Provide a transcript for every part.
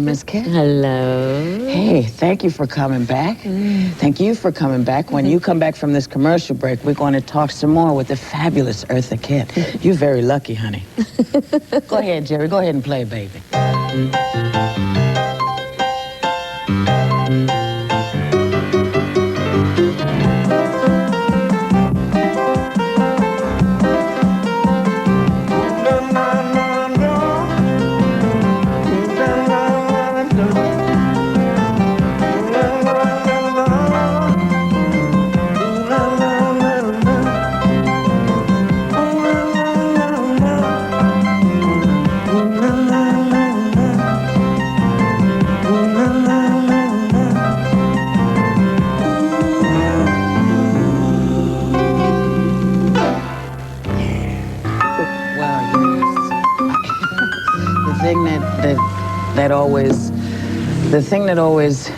Miss Kitt. Hello. Hey, thank you for coming back. Thank you for coming back. When you come back from this commercial break, we're going to talk some more with the fabulous Eartha Kitt. You're very lucky, honey. Go ahead, Jerry. Go ahead and play, baby. The thing that always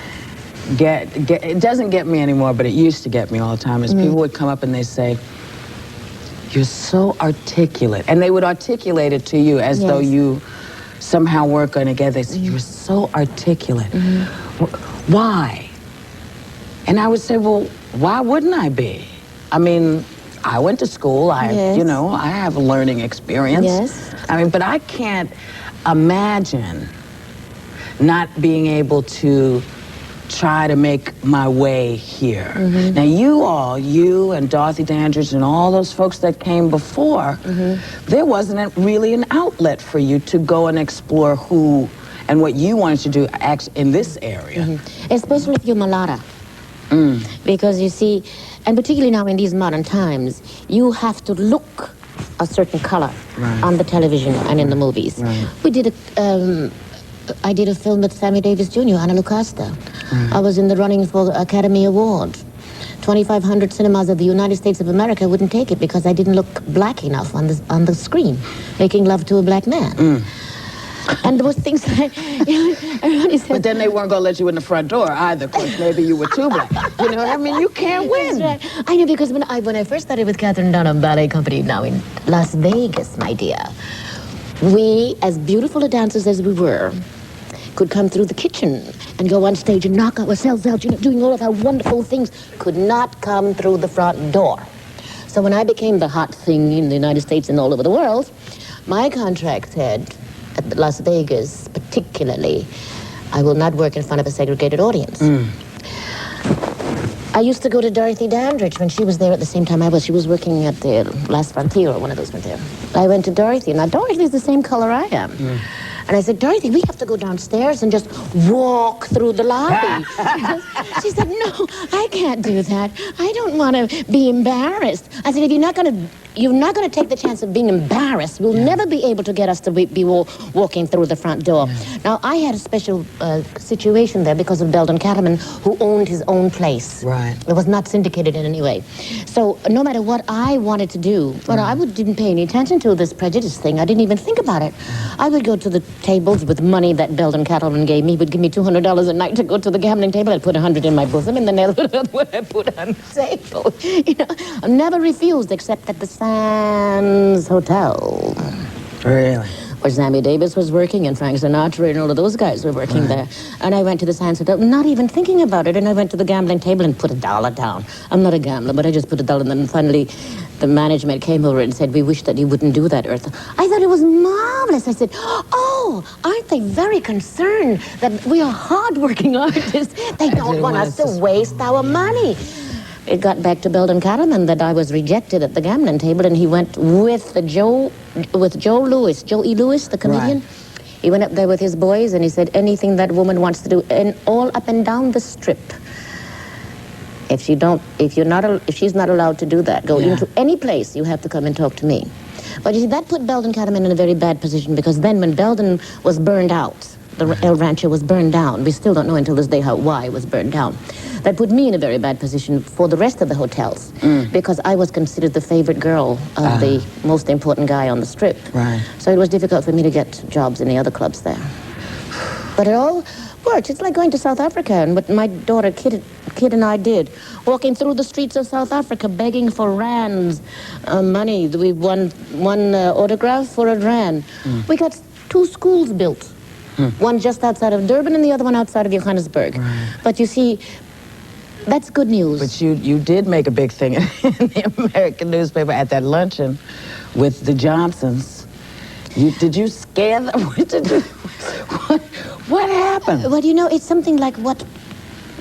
it doesn't get me anymore, but it used to get me all the time, is people would come up and they say, "You're so articulate," and they would articulate it to you as though you somehow weren't going to get it. They say, "You're so articulate." Why? And I would say, well, why wouldn't I be? I mean, I went to school. You know, I have a learning experience. Yes. I mean, but I can't imagine not being able to try to make my way here. Now, you and Dorothy Dandridge and all those folks that came before, there wasn't really an outlet for you to go and explore who and what you wanted to do in this area. Especially if you're mulatto. Because you see, and particularly now in these modern times, you have to look a certain color on the television and in the movies. We did I did a film with Sammy Davis Jr., Ana Lucasta. I was in the running for the Academy Award. 2,500 cinemas of the United States of America wouldn't take it because I didn't look black enough on the screen, making love to a black man. And there was things that everybody said. But then they weren't going to let you in the front door either, because maybe you were too black. You know what I mean? You can't win. That's right. I know, because when I first started with Catherine Dunham Ballet Company now in Las Vegas, my dear, we, as beautiful a dancers as we were, could come through the kitchen and go on stage and knock ourselves out, you know, doing all of our wonderful things, could not come through the front door. So when I became the hot thing in the United States and all over the world, my contract said, at Las Vegas particularly, I will not work in front of a segregated audience. I used to go to Dorothy Dandridge when she was there at the same time I was. She was working at the Last Frontier or one of those frontier. I went to Dorothy. Now, Dorothy's the same color I am. And I said, Dorothy, we have to go downstairs and just walk through the lobby. She said, no, I can't do that. I don't want to be embarrassed. I said, if you're not going to take the chance of being embarrassed, we'll never be able to get us to be walking through the front door. Now, I had a special situation there because of Belden Cattleman, who owned his own place. It was not syndicated in any way. So no matter what I wanted to do, well, I didn't pay any attention to this prejudice thing. I didn't even think about it. I would go to the tables with money that Belden Cattleman gave me. He would give me $200 a night to go to the gambling table. I'd put 100 in my bosom, and then I put on the table. You know, I never refused except at the Sands Hotel. Really? Where Sammy Davis was working, and Frank Sinatra and all of those guys were working there. And I went to the Sands Hotel, not even thinking about it, and I went to the gambling table and put $1 down. I'm not a gambler, but I just put $1, and then finally the management came over and said, we wish that you wouldn't do that, Eartha. I thought it was marvelous. I said, oh, aren't they very concerned that we are hardworking artists? They don't want us to waste our money. It got back to Belden Cattleman that I was rejected at the gambling table, and he went with Joe E. Lewis, the comedian. He went up there with his boys, and he said, anything that woman wants to do, and all up and down the strip. If she's not allowed to do that, go into any place, you have to come and talk to me. But you see, that put Belden Cattleman in a very bad position, because then when Belden was burned out, the El Rancho was burned down. We still don't know until this day why it was burned down. That put me in a very bad position for the rest of the hotels, because I was considered the favorite girl of the most important guy on the strip. So it was difficult for me to get jobs in the other clubs there. But it all worked. It's like going to South Africa, and what my daughter Kitt and I did, walking through the streets of South Africa, begging for rands, money. We won one autograph for a rand. We got 2 schools built One just outside of Durban and the other one outside of Johannesburg. Right. But you see, that's good news. But you did make a big thing in the American newspaper at that luncheon with the Johnsons. Did you scare them? What happened? Well, you know, it's something like what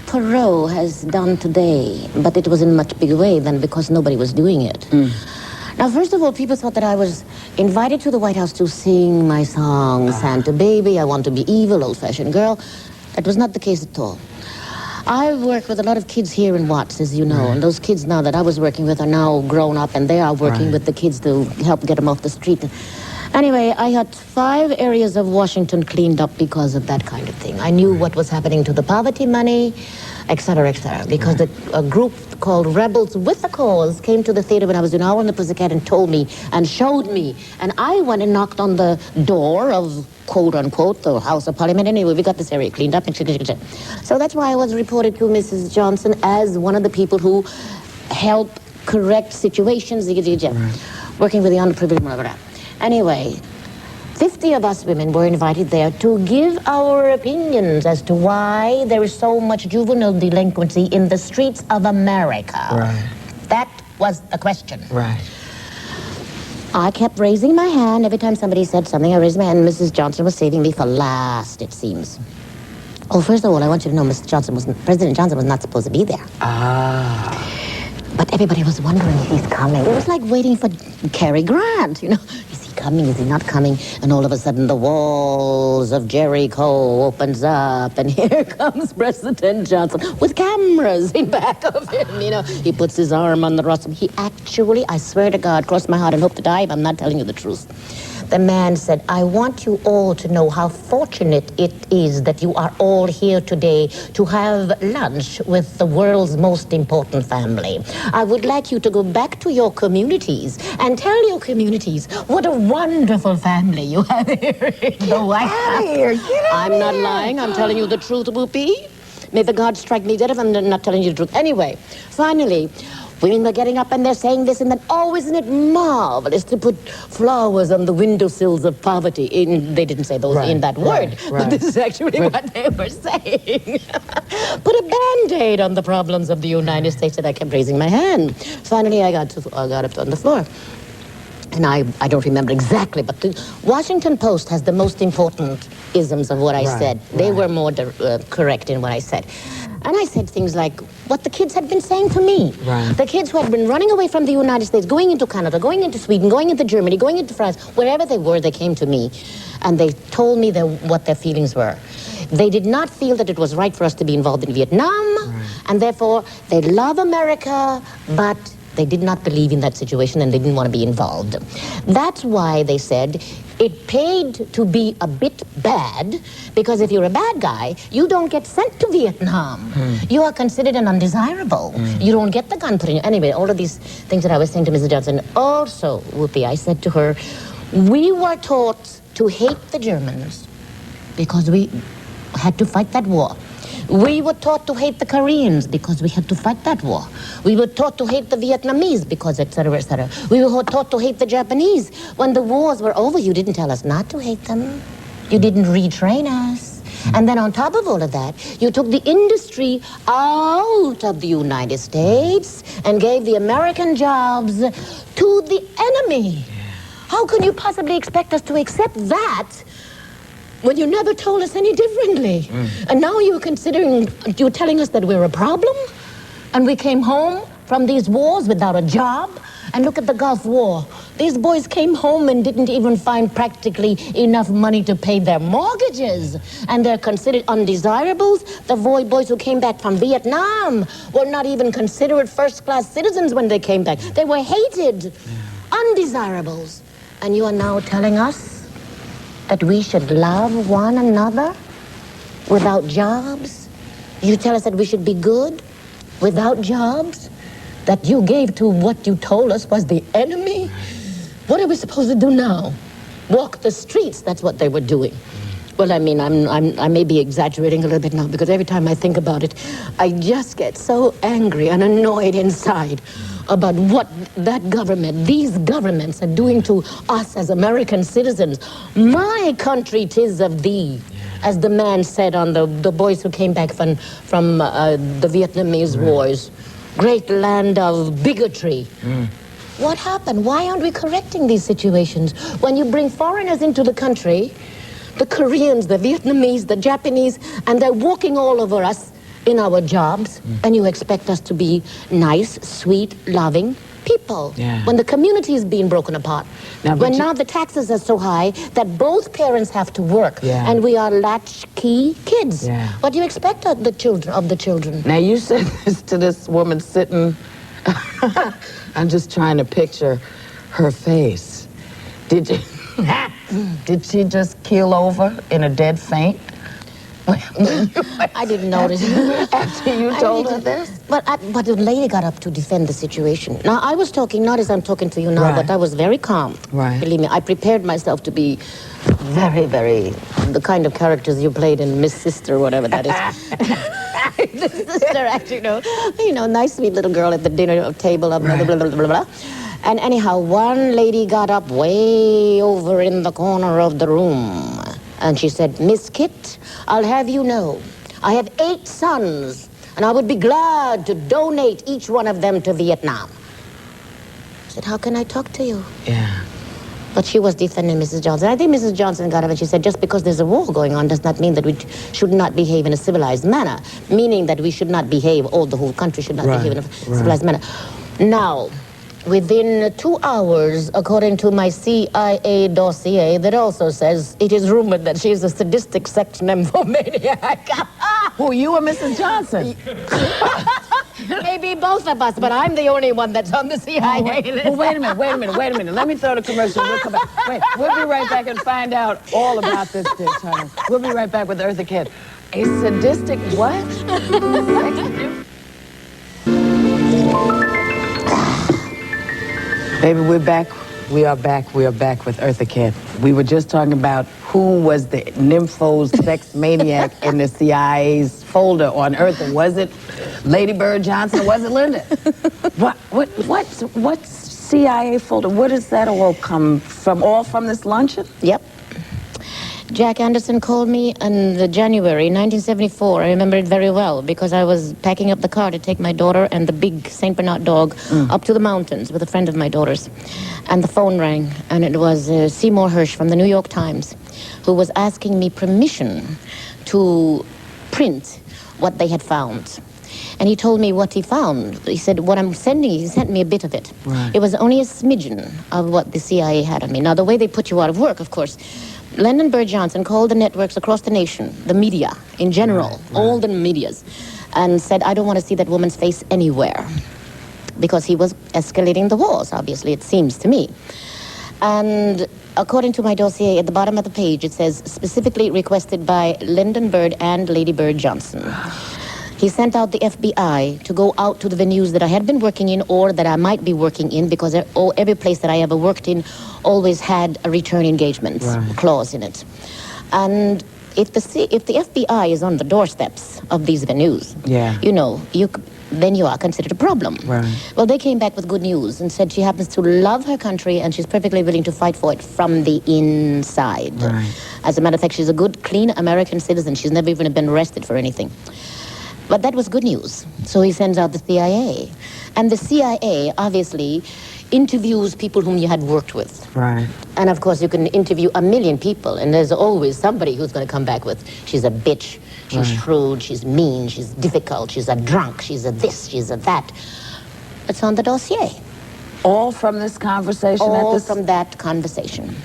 Perot has done today, but it was in a much bigger way than because nobody was doing it. Now, first of all, people thought that I was invited to the White House to sing my song, Santa Baby, I Want to Be Evil, Old-Fashioned Girl. That was not the case at all. I've worked with a lot of kids here in Watts, as you know, and those kids now that I was working with are now grown up, and they are working with the kids to help get them off the street. Anyway, I had 5 areas of Washington cleaned up because of that kind of thing. I knew what was happening to the poverty money, et cetera, because a group called Rebels with a Cause came to the theater when I was in Hour on the Pussycat and told me and showed me. And I went and knocked on the door of, quote unquote, the House of Parliament. Anyway, we got this area cleaned up. So that's why I was reported to Mrs. Johnson as one of the people who help correct situations, working with the underprivileged, blah, blah, blah. Anyway, 50 of us women were invited there to give our opinions as to why there is so much juvenile delinquency in the streets of America. Right. That was the question. Right. I kept raising my hand. Every time somebody said something, I raised my hand. Mrs. Johnson was saving me for last, it seems. Oh, first of all, I want you to know President Johnson was not supposed to be there. But everybody was wondering if he's coming. It was like waiting for Cary Grant, you know. Is he coming? Is he not coming? And all of a sudden, the walls of Jericho opens up, and here comes President Johnson with cameras in back of him, you know. He puts his arm on the rostrum. He actually, I swear to God, cross my heart and hope to die if I'm not telling you the truth. The man said, I want you all to know how fortunate it is that you are all here today to have lunch with the world's most important family. I would like you to go back to your communities and tell your communities what a wonderful family you have here in the White House. I'm not lying. I'm telling you the truth, Whoopi. May the gods strike me dead if I'm not telling you the truth. Anyway, finally, women were getting up and they're saying this and that. Oh, isn't it marvelous to put flowers on the windowsills of poverty? They didn't say those in that word, but this is actually what they were saying. Put a Band-Aid on the problems of the United States, and I kept raising my hand. Finally, I got up on the floor. And I don't remember exactly, but the Washington Post has the most important isms of what I said. They were more correct in what I said. And I said things like what the kids had been saying to me. The kids who had been running away from the United States, going into Canada, going into Sweden, going into Germany, going into France, wherever they were, they came to me. And they told me what their feelings were. They did not feel that it was right for us to be involved in Vietnam. And therefore, they love America, but they did not believe in that situation and they didn't want to be involved. That's why they said it paid to be a bit bad, because if you're a bad guy, you don't get sent to Vietnam. You are considered an undesirable. You don't get the gun put in you. Anyway, all of these things that I was saying to Mrs. Johnson. Also, Whoopi, I said to her, we were taught to hate the Germans because we had to fight that war. We were taught to hate the Koreans because we had to fight that war. We were taught to hate the Vietnamese because, et cetera, et cetera. We were taught to hate the Japanese. When the wars were over, you didn't tell us not to hate them. You didn't retrain us. And then on top of all of that, you took the industry out of the United States and gave the American jobs to the enemy. How can you possibly expect us to accept that when you never told us any differently? And now you're telling us that we're a problem? And we came home from these wars without a job? And look at the Gulf War. These boys came home and didn't even find practically enough money to pay their mortgages. And they're considered undesirables. The boys who came back from Vietnam were not even considered first-class citizens when they came back. They were hated, undesirables. And you are now telling us that we should love one another without jobs? You tell us that we should be good without jobs? That you gave to what you told us was the enemy? What are we supposed to do now? Walk the streets? That's what they were doing. Well, I mean, I may be exaggerating a little bit now, because every time I think about it, I just get so angry and annoyed inside about what that government, these governments are doing to us as American citizens. My country, 'tis of thee. as the man said on the boys who came back from the Vietnamese wars. Great land of bigotry. What happened? Why aren't we correcting these situations? When you bring foreigners into the country, the Koreans, the Vietnamese, the Japanese, and they're walking all over us in our jobs, and you expect us to be nice, sweet, loving people. When the community is being broken apart. Now the taxes are so high that both parents have to work, and we are latchkey kids. What do you expect of the children? Now you said this to this woman sitting. I'm just trying to picture her face. Did she just keel over in a dead faint? I didn't notice. After you told her this? But the lady got up to defend the situation. Now, I was talking, not as I'm talking to you now, but I was very calm. Believe me, I prepared myself to be very, very, the kind of characters you played in Miss Sister, whatever that is. The sister, actually, nice, sweet little girl at the dinner table, blah, blah, blah, blah, blah, blah. And anyhow, one lady got up way over in the corner of the room. And she said, Miss Kitt, I'll have you know, I have 8 sons, and I would be glad to donate each one of them to Vietnam. I said, how can I talk to you? But she was defending Mrs. Johnson. I think Mrs. Johnson got up and she said, just because there's a war going on does not mean that we should not behave in a civilized manner, meaning that we should not behave, or the whole country should not behave in a civilized manner. Now, within 2 hours, according to my CIA dossier, that also says it is rumored that she is a sadistic sex nymphomaniac. Who, you or Mrs. Johnson? Maybe both of us, but I'm the only one that's on the CIA list. Well, wait a minute. Let me throw the commercial. We'll come back. Wait, we'll be right back and find out all about this bitch, honey. We'll be right back with Eartha Kitt. A sadistic what? Baby, we're back. We are back with Eartha Kitt. We were just talking about who was the nympho sex maniac in the CIA's folder on Eartha. Was it Lady Bird Johnson or was it Linda? What CIA folder? What does that all come from? All from this luncheon? Yep. Jack Anderson called me in January 1974. I remember it very well because I was packing up the car to take my daughter and the big St. Bernard dog up to the mountains with a friend of my daughter's. And the phone rang, and it was Seymour Hersh from the New York Times, who was asking me permission to print what they had found. And he told me what he found. He said, what I'm sending you, he sent me a bit of it. It was only a smidgen of what the CIA had on me. Now, the way they put you out of work, of course, Lyndon Bird Johnson called the networks across the nation, the media in general, all the medias, and said, I don't want to see that woman's face anywhere. Because he was escalating the wars, obviously, it seems to me. And according to my dossier, at the bottom of the page, it says, specifically requested by Lyndon Bird and Lady Bird Johnson. He sent out the FBI to go out to the venues that I had been working in or that I might be working in, because every place that I ever worked in always had a return engagement clause in it. And if the FBI is on the doorsteps of these venues, then you are considered a problem. Well, they came back with good news and said she happens to love her country and she's perfectly willing to fight for it from the inside. As a matter of fact, she's a good, clean American citizen. She's never even been arrested for anything. But that was good news. So he sends out the CIA. And the CIA, obviously, interviews people whom you had worked with. And, of course, you can interview a million people, and there's always somebody who's going to come back with, she's a bitch, she's shrewd, she's mean, she's difficult, she's a drunk, she's a this, she's a that. It's on the dossier. All from this conversation? All from that conversation.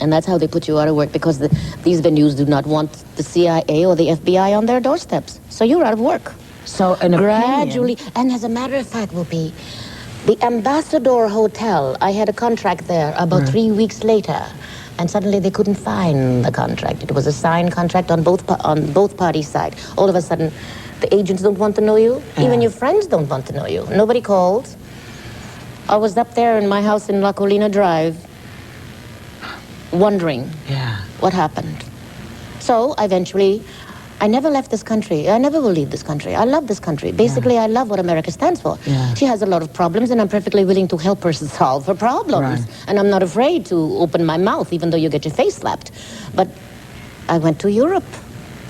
And that's how they put you out of work, because these venues do not want the CIA or the FBI on their doorsteps. So you're out of work. So gradually, and as a matter of fact, Whoopi, the Ambassador Hotel, I had a contract there about 3 weeks later, and suddenly they couldn't find the contract. It was a signed contract on both parties' side. All of a sudden, the agents don't want to know you. Even your friends don't want to know you. Nobody called. I was up there in my house in La Colina Drive, wondering what happened. So eventually, I never left this country. I never will leave this country. I love this country. Basically, I love what America stands for. She has a lot of problems, and I'm perfectly willing to help her solve her problems. And I'm not afraid to open my mouth, even though you get your face slapped. But I went to Europe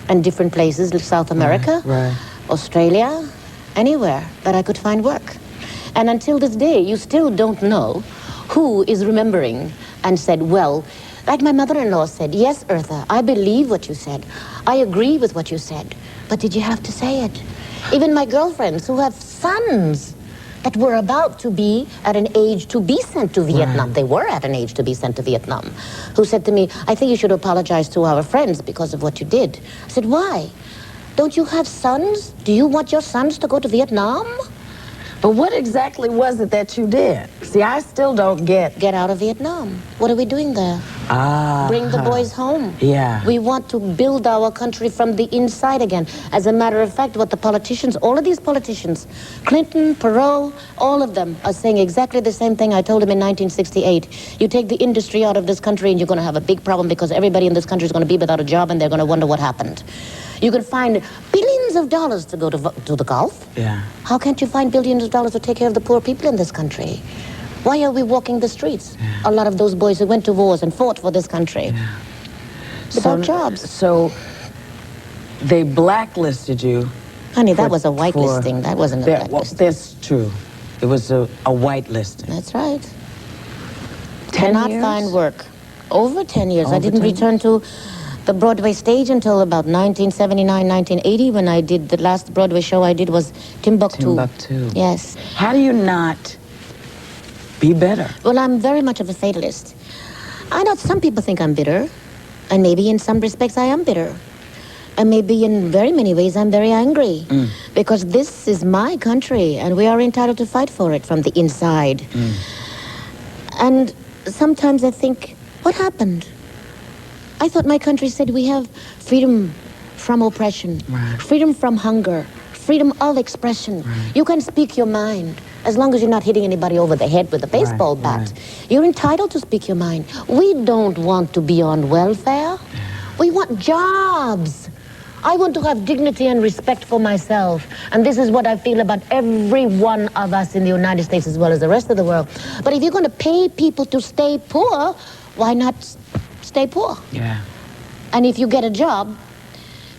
and different places, like South America, Right. Australia, anywhere that I could find work. And until this day, you still don't know who is remembering and said, well, like my mother-in-law said, yes, Eartha, I believe what you said. I agree with what you said. But did you have to say it? Even my girlfriends who have sons that were about to be at an age to be sent to Vietnam. Right. They were at an age to be sent to Vietnam. Who said to me, I think you should apologize to our friends because of what you did. I said, why? Don't you have sons? Do you want your sons to go to Vietnam? But what exactly was it that you did? See, I still don't get. Get out of Vietnam. What are we doing there? Bring the boys home. Yeah. We want to build our country from the inside again. As a matter of fact, what the politicians, all of these politicians, Clinton, Perot, all of them are saying exactly the same thing I told them in 1968. You take the industry out of this country and you're going to have a big problem because everybody in this country is going to be without a job and they're going to wonder what happened. You can find billions of dollars to go to the Gulf. Yeah. How can't you find billions of dollars to take care of the poor people in this country? Why are we walking the streets? Yeah. A lot of those boys who went to wars and fought for this country. Yeah. Without jobs. So they blacklisted you. Honey, that was a whitelisting. That wasn't a Well, blacklisting. that's true. It was a whitelisting. That's right. 10 Cannot years? find work. Over 10 years. I Over didn't 10 return to the Broadway stage until about 1979, 1980, when I did the last Broadway show I did was Timbuktu. Timbuktu. Yes. How do you not be better? Well, I'm very much of a fatalist. I know some people think I'm bitter, and maybe in some respects I am bitter. And maybe in very many ways I'm very angry. Because this is my country, and we are entitled to fight for it from the inside. And sometimes I think, what happened? I thought my country said we have freedom from oppression, Right. freedom from hunger, freedom of expression. Right. You can speak your mind as long as you're not hitting anybody over the head with a baseball bat. right. You're entitled to speak your mind. We don't want to be on welfare. We want jobs. I want to have dignity and respect for myself. And this is what I feel about every one of us in the United States as well as the rest of the world. But if you're going to pay people to stay poor, why not stay poor? Yeah. And if you get a job,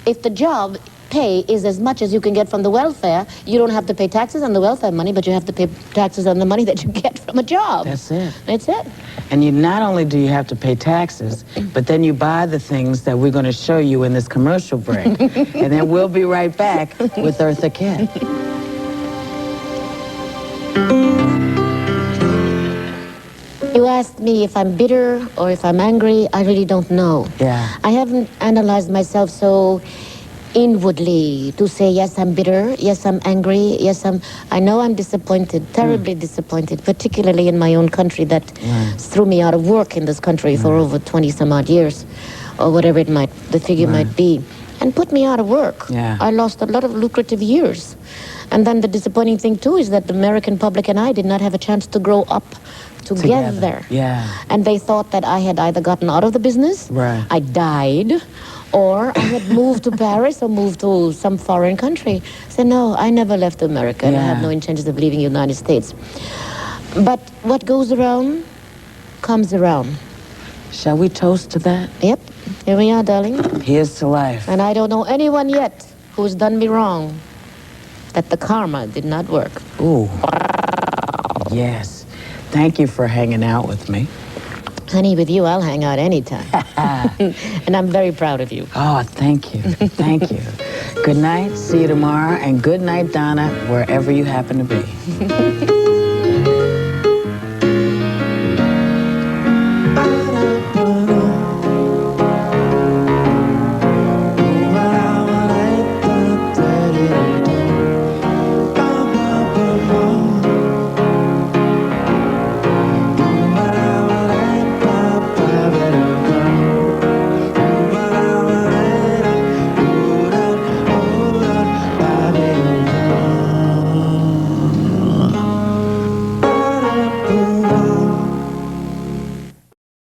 if the job pay is as much as you can get from the welfare, you don't have to pay taxes on the welfare money, but you have to pay taxes on the money that you get from a job. That's it. That's it. And you not only do you have to pay taxes, but then you buy the things that we're going to show you in this commercial break. And then we'll be right back with Eartha Kitt. You asked me if I'm bitter or if I'm angry. I really don't know. Yeah. I haven't analyzed myself so inwardly to say, yes, I'm bitter, yes, I'm angry, yes, I know I'm disappointed, terribly disappointed, particularly in my own country that threw me out of work in this country for over 20 some odd years, or whatever the figure might be, and put me out of work. Yeah. I lost a lot of lucrative years. And then the disappointing thing too is that the American public and I did not have a chance to grow up together. Yeah. And they thought that I had either gotten out of the business, Right. I died, or I had moved to Paris or moved to some foreign country. So no, I never left America, and I have no intentions of leaving the United States. But what goes around comes around. Shall we toast to that? Yep, here we are, darling. Here's to life. And I don't know anyone yet who's done me wrong, that the karma did not work. Ooh. Yes. Thank you for hanging out with me. Honey, with you, I'll hang out anytime. And I'm very proud of you. Oh, thank you. Thank you. Good night. See you tomorrow. And good night, Donna, wherever you happen to be.